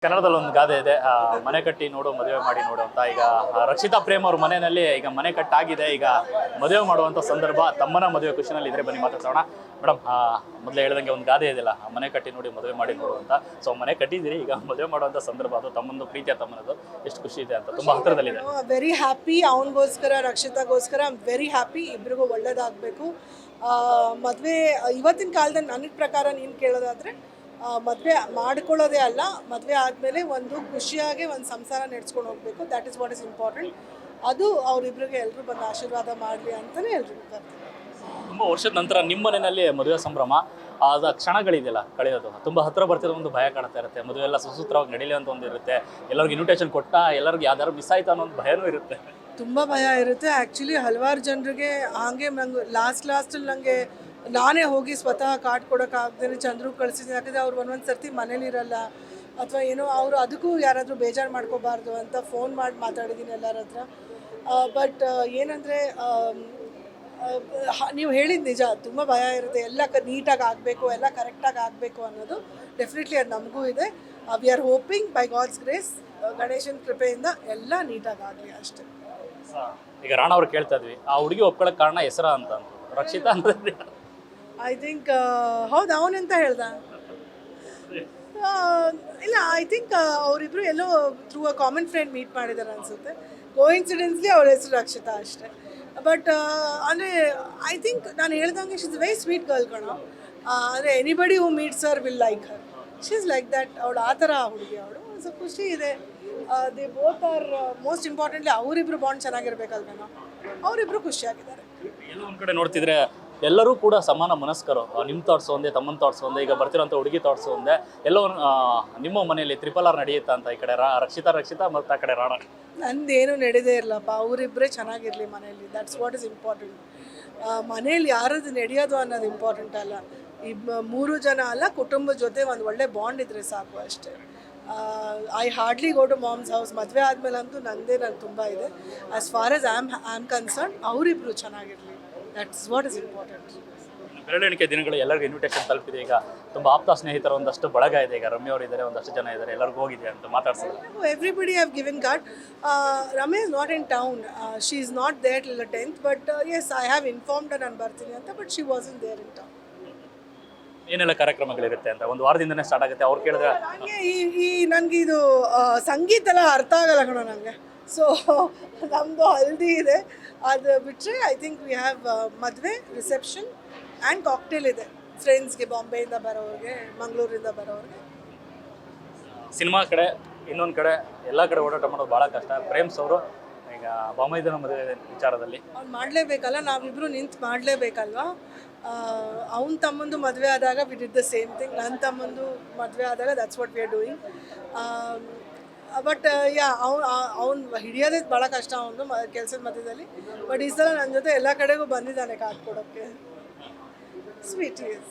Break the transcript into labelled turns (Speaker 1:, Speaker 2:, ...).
Speaker 1: ಕನ್ನಡದಲ್ಲಿ ಒಂದು ಗಾದೆ ಇದೆ, ಮನೆ ಕಟ್ಟಿ ನೋಡು ಮದುವೆ ಮಾಡಿ ನೋಡು ಅಂತ. ಈಗ ರಕ್ಷಿತಾ ಪ್ರೇಮ್ ಅವ್ರ ಮನೆಯಲ್ಲಿ ಈಗ ಮನೆ ಕಟ್ಟಾಗಿದೆ. ಈಗ ಮದುವೆ ಮಾಡುವಂಥ ಸಂದರ್ಭ, ತಮ್ಮನ ಮದುವೆ ಖುಷಿನಲ್ಲಿ ಇದ್ರೆ ಬನ್ನಿ ಮಾತಾಡ್ಸೋಣ. ಮೇಡಮ್, ಮೊದಲೇ ಹೇಳ್ದಂಗೆ ಒಂದು ಗಾದೆ ಇದೆಯಲ್ಲ, ಮನೆ ಕಟ್ಟಿ ನೋಡಿ ಮದುವೆ ಮಾಡಿ ನೋಡು ಅಂತ. ಸೊ ಮನೆ ಕಟ್ಟಿದ್ದೀರಿ, ಈಗ ಮದುವೆ ಮಾಡುವಂಥ ಸಂದರ್ಭ, ಅದು ತಮ್ಮಂದು ಪ್ರೀತಿಯ ತಮ್ಮನದು ಎಷ್ಟು ಖುಷಿ ಇದೆ ಅಂತ, ತುಂಬ ಹತ್ತಿರದಲ್ಲಿದೆ.
Speaker 2: Very happy. ಅವನಿಗೋಸ್ಕರ, ರಕ್ಷಿತಾಗೋಸ್ಕರ ವೆರಿ ಹ್ಯಾಪಿ. ಇಬ್ರಿಗೂ ಒಳ್ಳೇದಾಗಬೇಕು. ಮದುವೆ ಇವತ್ತಿನ ಕಾಲದಲ್ಲಿ ನನ್ನ ಪ್ರಕಾರ ನೀನು ಕೇಳೋದಾದರೆ ಮದುವೆ ಮಾಡ್ಕೊಳ್ಳೋದೇ ಅಲ್ಲ, ಮದುವೆ ಆದಮೇಲೆ ಒಂದು ಖುಷಿಯಾಗಿ ಒಂದು ಸಂಸಾರ ನಡೆಸ್ಕೊಂಡು ಹೋಗಬೇಕು. That is what is important. ಅದು ಅವರಿಬ್ಬರಿಗೆ ಎಲ್ಲರೂ ಬಂದು ಆಶೀರ್ವಾದ ಮಾಡಲಿ ಅಂತಲೇ ಎಲ್ರಿಗೂ ಬರ್ತೀನಿ.
Speaker 1: ತುಂಬ ವರ್ಷದ ನಂತರ ನಿಮ್ಮ ಮನೆಯಲ್ಲಿ ಮದುವೆ ಸಂಭ್ರಮ, ಆದ ಕ್ಷಣಗಳಿದೆಯಲ್ಲ ಕಳೆಯೋದು ತುಂಬ ಹತ್ತಿರ ಬರ್ತಿರೋ ಒಂದು ಭಯ ಕಾಣ್ತಾ ಇರುತ್ತೆ. ಮದುವೆ ಎಲ್ಲ ಸುಸೂತ್ರವಾಗಿ ನಡೀಲಿ ಅಂತ ಒಂದು ಇರುತ್ತೆ. ಎಲ್ಲರಿಗೂ ಇನ್ವಿಟೇಷನ್ ಕೊಟ್ಟ ಎಲ್ಲರಿಗೂ ಯಾವ್ದಾದ್ರು ಮಿಸ್ ಆಯ್ತು ಅನ್ನೋ ಒಂದು ಭಯನೂ ಇರುತ್ತೆ.
Speaker 2: ತುಂಬ ಭಯ ಇರುತ್ತೆ. ಆ್ಯಕ್ಚುಲಿ ಹಲವಾರು ಜನರಿಗೆ ಹಾಗೆ ನಂಗೆ ಲಾಸ್ಟಲ್ಲಿ ನನಗೆ ನಾನೇ ಹೋಗಿ ಸ್ವತಃ ಕಾರ್ಡ್ ಕೊಡೋಕ್ಕಾಗ್ದೇ ಚಂದ್ರು ಕಳಿಸಿದ್ದೀನಿ. ಯಾಕಂದರೆ ಅವ್ರು ಒಂದೊಂದು ಸರ್ತಿ ಮನೇಲಿರಲ್ಲ, ಅಥವಾ ಏನೋ ಅವರು ಅದಕ್ಕೂ ಯಾರಾದರೂ ಬೇಜಾರು ಮಾಡ್ಕೋಬಾರ್ದು ಅಂತ ಫೋನ್ ಮಾಡಿ ಮಾತಾಡಿದ್ದೀನಿ ಎಲ್ಲರ ಹತ್ರ. ಬಟ್ ಏನಂದರೆ ನೀವು ಹೇಳಿದ ನಿಜ, ತುಂಬ ಭಯ ಇರುತ್ತೆ. ಎಲ್ಲ ನೀಟಾಗಿ ಆಗಬೇಕು, ಎಲ್ಲ ಕರೆಕ್ಟಾಗಿ ಆಗಬೇಕು ಅನ್ನೋದು ಡೆಫಿನೆಟ್ಲಿ ಅದು ನಮಗೂ ಇದೆ. We are hoping by God's grace, ಗಣೇಶನ ಕೃಪೆಯಿಂದ ಎಲ್ಲ ನೀಟಾಗಿ ಆಗಲಿ ಅಷ್ಟೇ.
Speaker 1: ಈಗ ರಾಣ ಅವ್ರು ಕೇಳ್ತಾ ಇದ್ವಿ, ಆ ಹುಡುಗಿ ಒಪ್ಕೊಳ್ಳೋಕೆ ಕಾರಣ ಹೆಸರ ಅಂತ ರಕ್ಷಿತಾ ಅಂದ್ರೆ
Speaker 2: ಐ ಥಿಂಕ್ ಹೌದು, ಅವನಂತ ಹೇಳ್ದ. ಇಲ್ಲ, ಐ ಥಿಂಕ್ ಅವರಿಬ್ಬರು ಎಲ್ಲೋ through a common friend meet ಮಾಡಿದ್ದಾರೆ ಅನಿಸುತ್ತೆ. ಕೋಇನ್ಸಿಡೆನ್ಸ್ಲಿ ಅವ್ರ ಹೆಸರು ರಕ್ಷಿತಾ ಅಷ್ಟೇ. ಬಟ್ ಅಂದರೆ ಐ ಥಿಂಕ್ ನಾನು ಹೇಳ್ದಂಗೆ she is very sweet girl ಕಣೋ. ಅಂದರೆ anybody who meets Har will like her. She is like that. ಅವಳು ಆ ಥರ ಹುಡುಗಿ ಅವಳು. ಸೊ ಖುಷಿ ಇದೆ. They both are most importantly ಅವರಿಬ್ಬರು ಬಾಂಡ್ ಚೆನ್ನಾಗಿರ್ಬೇಕಲ್ವೇನೋ. ಅವರಿಬ್ಬರು ಖುಷಿಯಾಗಿದ್ದಾರೆ.
Speaker 1: ಎಲ್ಲೋ ಒಂದು ಕಡೆ ನೋಡ್ತಿದ್ರೆ ಎಲ್ಲರೂ ಕೂಡ ಸಮಾನ ಮನಸ್ಕರು. ನಿಮ್ಮ ಥಾಟ್ಸ್ ಒಂದೇ, ತಮ್ಮನ ಥಾಟ್ಸ್ ಒಂದೇ, ಈಗ ಬರ್ತಿರೋಂಥ ಹುಡುಗಿ ಥಾಟ್ಸ್ ಒಂದೇ. ಎಲ್ಲೋ ನಿಮ್ಮ ಮನೆಯಲ್ಲಿ R ನಡೆಯುತ್ತಾ ಅಂತ, ಈ ಕಡೆ ರಕ್ಷಿತಾ ಮತ್ತು ಆ ಕಡೆ ರಾಣ?
Speaker 2: ನಂದೇನು ನಡೆದೇ ಇರಲ್ಲಪ್ಪ. ಅವರಿಬ್ಬರೇ ಚೆನ್ನಾಗಿರಲಿ ಮನೆಯಲ್ಲಿ. That's what is important. ಮನೇಲಿ ಯಾರದು ನಡೆಯೋದು ಅನ್ನೋದು ಇಂಪಾರ್ಟೆಂಟ್ ಅಲ್ಲ. ಈ 3 ಜನ ಅಲ್ಲ, ಕುಟುಂಬದ ಜೊತೆ ಒಂದು ಒಳ್ಳೆ ಬಾಂಡ್ ಇದ್ದರೆ ಸಾಕು ಅಷ್ಟೇ. I hardly go to mom's house. ಮದುವೆ ಆದಮೇಲೆ ಅಂತೂ ನಂಗೆ ತುಂಬ ಇದೆ. As far as I am concern, ಅವರಿಬ್ಬರು ಚೆನ್ನಾಗಿರಲಿ. That's what is important.
Speaker 1: ಬೆರಳೆಣಿಕೆ ದಿನಗಳು ಎಲ್ಲರಿಗೂ ಇನ್ವಿಟೇಷನ್ ತಲುಪಿದೆ. ಈಗ ತುಂಬ ಆಪ್ತ ಸ್ನೇಹಿತರ ಒಂದಷ್ಟು ಬಳಗ ಇದೆ. ಈಗ ರಮ್ಯ ಅವರು ಇದ್ದಾರೆ, ಒಂದಷ್ಟು ಜನ ಇದ್ದಾರೆ, ಎಲ್ಲರಿಗೂ ಹೋಗಿದೆ ಅಂತ ಮಾತಾಡ್ಸಿದ್ರು.
Speaker 2: Everybody have given card. Ramya is not in town. She is not there till the 10th. But yes, I have informed her ನಾನು ಬರ್ತೀನಿ ಅಂತ. But she wasn't there in town.
Speaker 1: ಏನೆಲ್ಲ ಕಾರ್ಯಕ್ರಮಗಳಿರುತ್ತೆ ಅಂತ ಒಂದು ವಾರದಿಂದನೇ ಸ್ಟಾರ್ಟ್ ಆಗುತ್ತೆ. ಅವ್ರು ಕೇಳಿದ್ರೆ
Speaker 2: ನನಗೆ ನನಗೆ ಇದು ಸಂಗೀತ ಎಲ್ಲ ಅರ್ಥ ಆಗಲ್ಲ ಕಣೋ ನನಗೆ. ಸೊ ನಮ್ಮದು ಹಲ್ದಿ ಇದೆ, ಅದು ಬಿಟ್ಟರೆ ಐ ಥಿಂಕ್ ವಿ ಹ್ಯಾವ್ ಮದುವೆ, ರಿಸೆಪ್ಷನ್ ಆ್ಯಂಡ್ ಕಾಕ್ಟೇಲ್ ಇದೆ. ಫ್ರೆಂಡ್ಸ್ಗೆ, ಬಾಂಬೆಯಿಂದ ಬರೋರಿಗೆ, ಮಂಗಳೂರಿಂದ ಬರೋರಿಗೆ.
Speaker 1: ಸಿನಿಮಾ ಕಡೆ, ಇನ್ನೊಂದು ಕಡೆ, ಎಲ್ಲ ಕಡೆ ಓಡಾಟ ಮಾಡೋದು ಭಾಳ ಕಷ್ಟ. ಪ್ರೇಮ್ಸ್ ಅವರು ಈಗ ಬಾಂಬೆದನ ಮದುವೆ ವಿಚಾರದಲ್ಲಿ
Speaker 2: ಅವ್ನು ಮಾಡಲೇಬೇಕಲ್ಲ, ನಾವಿಬ್ಬರು ನಿಂತು ಮಾಡಲೇಬೇಕಲ್ವಾ. ಅವನ ತಮ್ಮಂದು ಮದುವೆ ಆದಾಗ we did the same thing. ನನ್ನ ತಮ್ಮಂದು ಮದುವೆ ಆದಾಗ that's what we are doing. But yeah ಅವ್ನು ಹಿಡಿಯೋದೇ ಭಾಳ ಕಷ್ಟ ಅವನು ಕೆಲಸದ ಮಧ್ಯದಲ್ಲಿ. ಬಟ್ ಈ ಸಲ ನನ್ನ ಜೊತೆ ಎಲ್ಲ ಕಡೆಗೂ ಬಂದಿದ್ದಾನೆ ಕಾರ್ಡ್ ಕೊಡೋಕ್ಕೆ. Sweet is